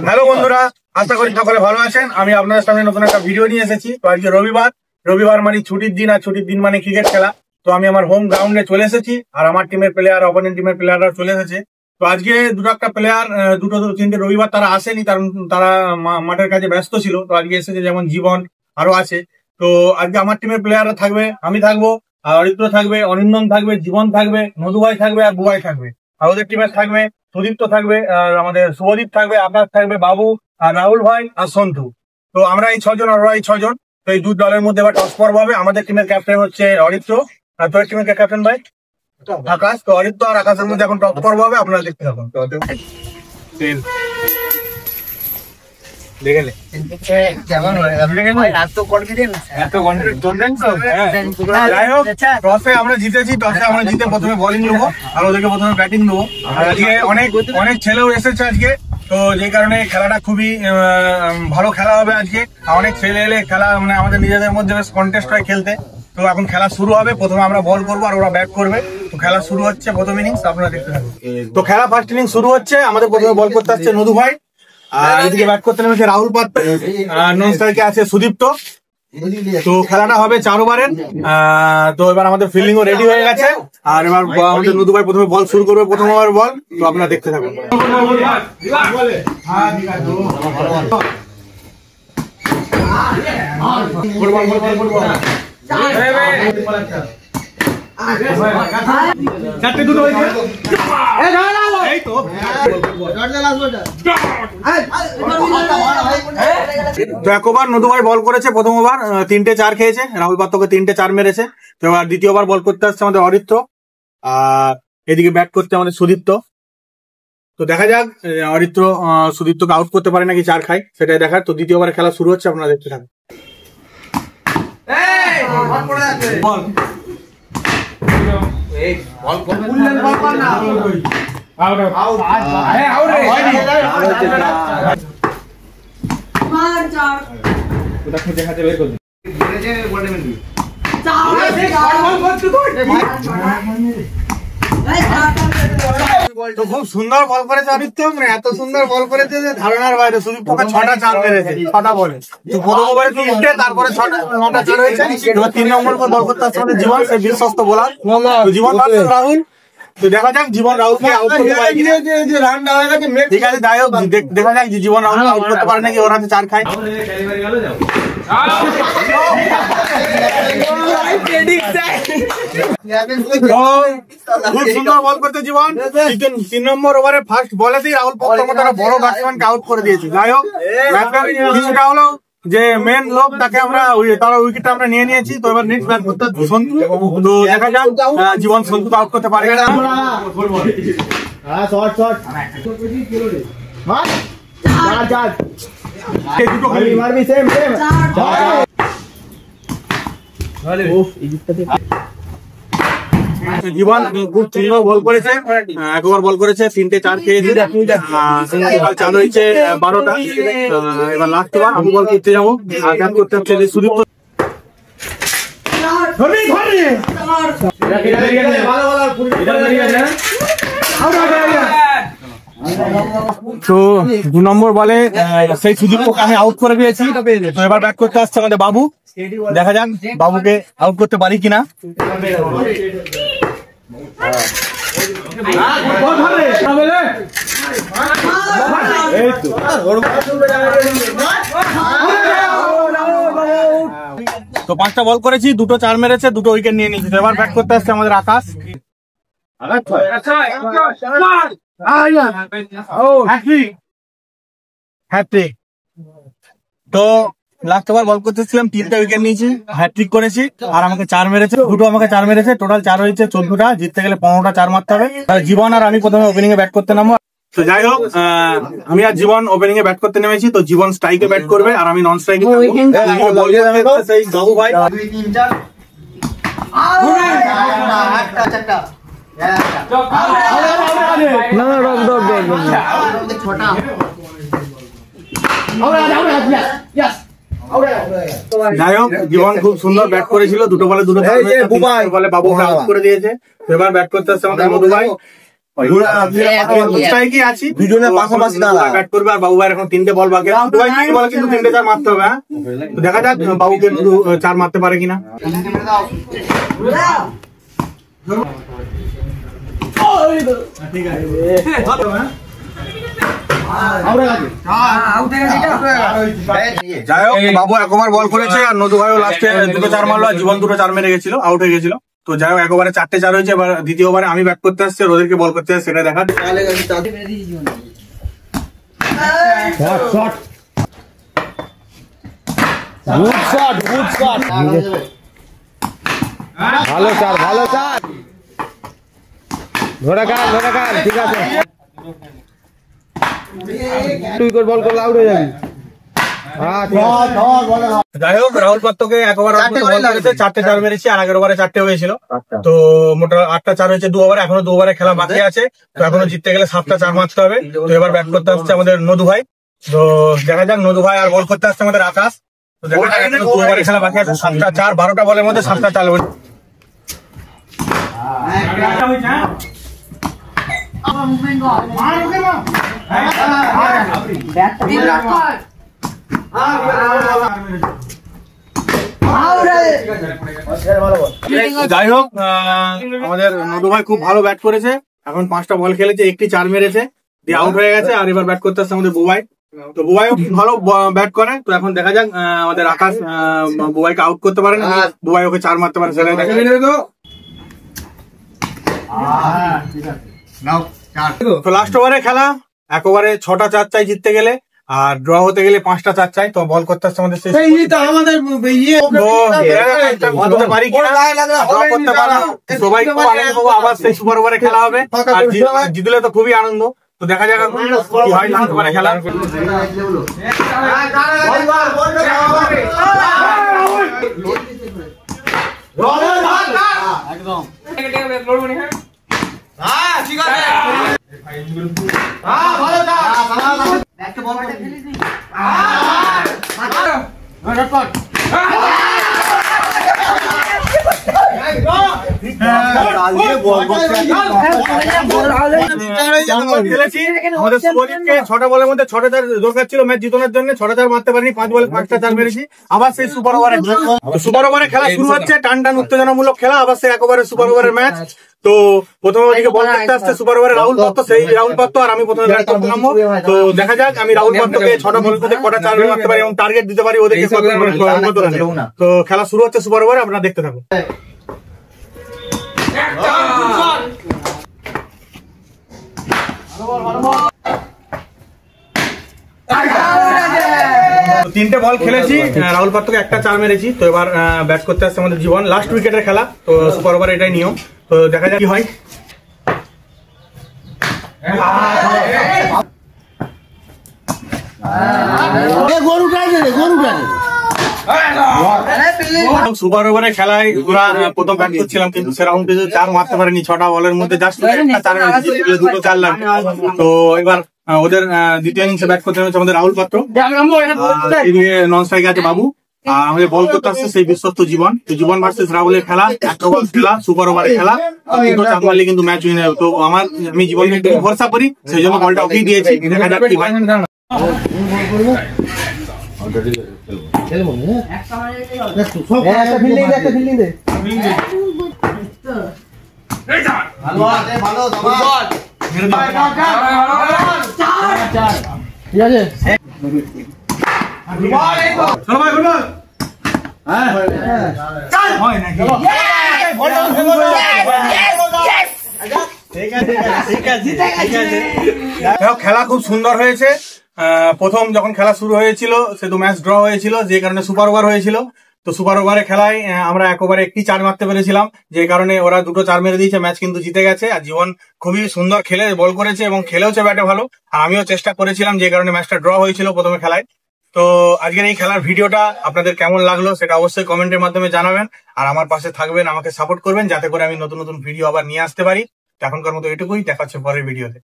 Hello বন্ধুরা, আশা করি সকলে ভালো আছেন। আমি আপনাদের সামনে নতুন একটা ভিডিও নিয়ে এসেছি। তো আজকে রবিবার মানে ছুটির দিন, আর ছুটির দিন মানে ক্রিকেট খেলা। তো আমি আমার হোম গ্রাউন্ডে চলে এসেছি, আর আমার টিমের প্লেয়ার, অপোনেন্ট টিমের প্লেয়াররা চলে এসেছে। তো আজকে দুটো একটা প্লেয়ার, দুটো তিনটে রবিবার তারা আসেনি, কারণ তারা মাঠের কাজে ব্যস্ত ছিল। তো আজকে এসেছে, যেমন জীবন আরো আছে। তো আজকে আমার টিমের প্লেয়াররা থাকবে, আমি থাকবো, আর অরিত্র থাকবে, অনিন্দন থাকবে, জীবন থাকবে, মধুভাই থাকবে, আর বুবাই থাকবে। আর ওদের টিমে থাকবে সুদীপ্ত থাকবে, আর আমাদের শুভদীপ থাকবে, আকাশ থাকবে, বাবু, আর রাহুল ভাই, আর সন্তু। তো আমরা এই ছজন, আর ওরা এই ছজন। তো এই দু দলের মধ্যে এবার টস পর্ব হবে। আমাদের টিমের ক্যাপ্টেন হচ্ছে অরিত্র, আর তোর টিমের ক্যাপ্টেন ভাই আকাশ। তো অরিত্র আর আকাশের মধ্যে এখন টস পর্ব হবে, আপনারা দেখতে থাকুন। আমরা জিতেছি, টসে আমরা জিতে প্রথমে বোলিং নেবো, আর ওদেরকে প্রথমে ব্যাটিং দেবো। আজকে অনেক ছেলেও এসেছে আজকে, তো যে কারণে খেলাটা খুবই ভালো খেলা হবে আজকে। অনেক ছেলে এলে খেলা মানে আমাদের নিজেদের মধ্যে বেশ কন্টেস্ট হয় খেলতে। তো এখন খেলা শুরু হবে, প্রথমে আমরা বল করবো আর ওরা ব্যাট করবে। তো খেলা শুরু হচ্ছে, প্রথম ইনিংস আপনারা দেখতে থাকুন। তো খেলা ফার্স্ট ইনিংস শুরু হচ্ছে। আমাদের প্রথমে বল করতে আসছে নদু ভাই, আর এদিকে ব্যাট করতে নেমেছে রাহুল পাত্র, আর নন স্ট্রাইকে আছে সুদীপ্ত। তো খেলাটা হবে 4 ওভারের। তো এবার আমাদের ফিল্ডিং ও রেডি হয়ে গেছে, আর এবার আমাদের নদু ভাই প্রথমে বল শুরু করবে, প্রথম ওভার বল। তো আপনারা দেখতে থাকুন। তো এক ওভার নদু ভাই বল করেছে, প্রথম ওভার 3টে 4 খেয়েছে, রাহুল পাত্রকে 3টে 4 মেরেছে। তো এবার দ্বিতীয় ওভার বল করতে আসছে আমাদের অরিত্র, আর এদিকে ব্যাট করতে আমাদের সুদীপ্ত। তো দেখা যাক অরিত্র সুদীপ্তকে আউট করতে পারে নাকি 4 খায়, সেটাই দেখার। তো দ্বিতীয় ওভারে খেলা শুরু হচ্ছে, আপনারা দেখতে থাকুন। তো খুব সুন্দর বল করেছে অরিত্র, এত সুন্দর বল করেছে যে ধারণার বাইরে। সুদীপ্তকে 6টা 4 মেরেছে, 6টা বলে। তো প্রথম ওভারে 3টে, তারপরে 9টা 4 হয়েছে। এবার 3 নম্বর বল করতে আসছে আমাদের জীবন, সে বিশ্বস্ত বোলার জীবন রাহুল। তো দেখা যাক জীবন রাহুলকে আউট করতে পারে কিনা। ঠিক আছে, যাই হোক, দেখা যাক জীবন রাহুলকে আউট করতে পারে নাকি, ওর হাতে 4 খায়। খুব সুন্দর বল করতে জীবন। 3 নম্বর ওভারে ফার্স্ট বলেতেই রাহুল প্রথম তারা বড় ব্যাটসম্যানকে আউট করে দিয়েছে। যাই হোক, কিছুটা হলো যে মেন লোক, তাকে আমরা তার উইকেটটা আমরা নিয়ে নিয়েছি। তো এবার নেক্সট ব্যাট করতে সন্তু। তো দেখা যাক জীবন সন্তুকে আউট করতে পারে না। জীবন খুব সুন্দর বল করেছে, একবার বল করেছে, 3টে 4 খেয়েছে, 4 হয়েছে 12টা। এবার লাস্ট ওভার আমি বল করতে যাবো, আর ব্যাট করতে হচ্ছে সুদীপ্ত। তো 2 নম্বর বলে সেই সুদীপ্তকে আমি আউট করে দিয়েছি। তো এবার ব্যাট করতে আসছে আমাদের বাবু, দেখা যাক বাবুকে আউট করতে পারি কিনা। তো 5টা বল করেছি, 2টো 4 মেরেছে, 2টো উইকেট নিয়ে নিয়েছি। এবার ব্যাট করতে আসছে আমাদের আকাশ। তো লাস্ট ওভার বল করতেছিলাম, 3টা উইকেট নিয়েছি, হ্যাট্রিক করেছি, আর আমাকে 4 মেরেছে, 2টো আমাকে 4 মেরেছে। টোটাল 4 হয়েছে 14টা। জিততে গেলে 15টা 4 মারতে হবে। জীবন আর আমি প্রথমে ওপেনিং এ ব্যাট করতে নামবো। তো যাই হোক, আমি আর জীবন ওপেনিং এ ব্যাট করতে নেমেছি। তো জীবন স্ট্রাইকে ব্যাট করবে, আর আমি নন স্ট্রাইকে। সেই বাবু ভাই যাই হোক, জীবন খুব সুন্দর ব্যাট করেছিল, দুটো বলে দুটো বলে বাবু আউট করে দিয়েছে। এবার ব্যাট করতে আসছে আমাদের মধু ভাই। ব্যাট করবে আর বাবু ভাই এখন 3টে বল বাকি। কিন্তু 3টে 4 মারতে হবে। হ্যাঁ, দেখা যাক বাবুকে 4 মারতে পারে কিনা। ঠিক আছে, যাই হোক, বাবু একবার বল করেছে আর নদু ভাইও লাস্টে দুটো 4 মারলো, জীবন দুটো 4 মেরে গেছিল, আউট হয়ে গেছিল। তো যাই হোক, একবারে 4টে 4 হয়েছে। এবার দ্বিতীয়বারে আমি ব্যাট করতে আসছি, ওদেরকে বল করতে আসছে, সেটা দেখা। ভালো চার, ভালো চার, ধরে কাল, ধরে কাল, ঠিক আছে। তুই করে বল করলে আউট হয়ে যাবি। যাই হোক, রাহুল পাত্রকে একবার 4টে 4 মেরেছি, আর আগের ওভারে 4টে হয়েছিল। তো মোট 8টা 4 হয়েছে 2 ওভারে। এখনো 2 ওভারে খেলা বাকি আছে, তো এখনো জিততে গেলে 7টা 4 মারতে হবে। তো এবার ব্যাট করতে আসছে আমাদের নদু ভাই। তো দেখা যাক, নদু ভাই আর বল করতে আসছে আমাদের আকাশ। তো দেখা যাক, 2 ওভারে খেলা বাকি আছে, 7টা 4, 12টা বলের মধ্যে 7টা 4 হয়েছে। যাই হোক, আমাদের নদু ভাই খুব ভালো ব্যাট করেছে। এখন 5টা বল খেলেছে, একটি 4 মেরেছে, দিয়ে আউট হয়ে গেছে। আর এবার ব্যাট করতে আসছে আমাদের বুবাই। তো বুবাইও খুব ভালো ব্যাট করে। তো এখন দেখা যাক আমাদের আকাশ বুবাইকে আউট করতে পারে না, বুবাই ওকে 4 মারতে পারে, সেটাই দেখা। তো লাস্ট ওভারে খেলা, এক ওভারে 6টা 4 চাই জিততে গেলে, আর ড্র হতে গেলে 5টা 4 চাই। তো বল করতে আসছে আমাদের সবাই খুব আনন্দ পাবো, আবার সেই সুপার ওভারে খেলা হবে। আর জিতলে তো খুবই আনন্দ। তো দেখা যাক কি হয় ওখানে খেলা। একদম ঠিক আছে। আমাদের শুভদীপকে 6টা বলের মধ্যে 6টা 4 দরকার ছিল ম্যাচ জিতানোর জন্য। 6টা 4 মারতে পারিনি, 5 বলে 5টা 4 মেরেছি। আবার সেই সুপার ওভারে খেলা শুরু হচ্ছে, টান টান উত্তেজনামূলক খেলা। আবার সেই একবারে সুপার ওভারের ম্যাচ। তো প্রথমে ওদিকে বল করতে আসছে সুপার ওভারে রাহুল পাত্র, সেই রাহুল পাত্র আর আমি প্রথমে ব্যাট করতে নামবো। তো দেখা যাক আমি রাহুল পাত্রকে 6টা বলের মধ্যে কটা 4 মারতে পারি এবং টার্গেট দিতে পারি ওদেরকে। তো খেলা শুরু হচ্ছে সুপার ওভারে, আপনারা দেখতে থাকুন। 3টে বল খেলেছি, রাহুল পাত্রকে একটা 4 মেরেছি। তো এবার ব্যাট করতে আসছে আমাদের জীবন, লাস্ট উইকেটের খেলা। তো সুপার ওভার এটাই নিয়ম। তো দেখা যাক কি হয়। সুপার ওভারে খেলায় ওরা প্রথম ব্যাট করছিলাম, কিন্তু সেরকম কিছু 4 মারতে পারেনি। 6টা বলের মধ্যে জাস্ট একটা 4 মেরেছি, দুটো 4 লাগবে। তো এবার ওদের দ্বিতীয় ইনিংসে ব্যাট করতে হচ্ছে আমাদের রাহুল পাত্র, এদিকে নন স্ট্রাইকে আছে বাবু, আর আমাদের বল করতে আসছে সেই বিশ্বস্ত জীবন। তো জীবন ভার্সেস রাহুলের খেলা, একটা ওভার খেলা, সুপার ওভারের খেলা। দুটো 4 মারলে কিন্তু ম্যাচ উইন হবে। তো আমি জীবনকে একটু ভরসা করি, সেই জন্য বলটা ওকেই দিয়েছি। দেখা যাক কি হয়। ঠিক আছে, চলো ভাই, ফুটবল খেলা খুব সুন্দর হয়েছে। প্রথম যখন খেলা শুরু হয়েছিল সে তো ম্যাচ ড্র হয়েছিল, যে কারণে সুপার ওভার হয়েছিল। তো সুপার ওভারে খেলায় আমরা এক ওভারে একটি 4 মারতে পেরেছিলাম, যে কারণে ওরা দুটো 4 মেরে দিয়েছে, ম্যাচ কিন্তু জিতে গেছে। আর জীবন খুবই সুন্দর খেলে বল করেছে এবং খেলেওছে ব্যাটে ভালো। আর আমিও চেষ্টা করেছিলাম, যে কারণে ম্যাচটা ড্র হয়েছিল প্রথমে খেলায়। তো আজকের এই খেলার ভিডিওটা আপনাদের কেমন লাগলো সেটা অবশ্যই কমেন্টের মাধ্যমে জানাবেন। আর আমার পাশে থাকবেন, আমাকে সাপোর্ট করবেন, যাতে করে আমি নতুন নতুন ভিডিও আবার নিয়ে আসতে পারি। এখনকার মতো এটুকুই, দেখা হচ্ছে পরের ভিডিওতে।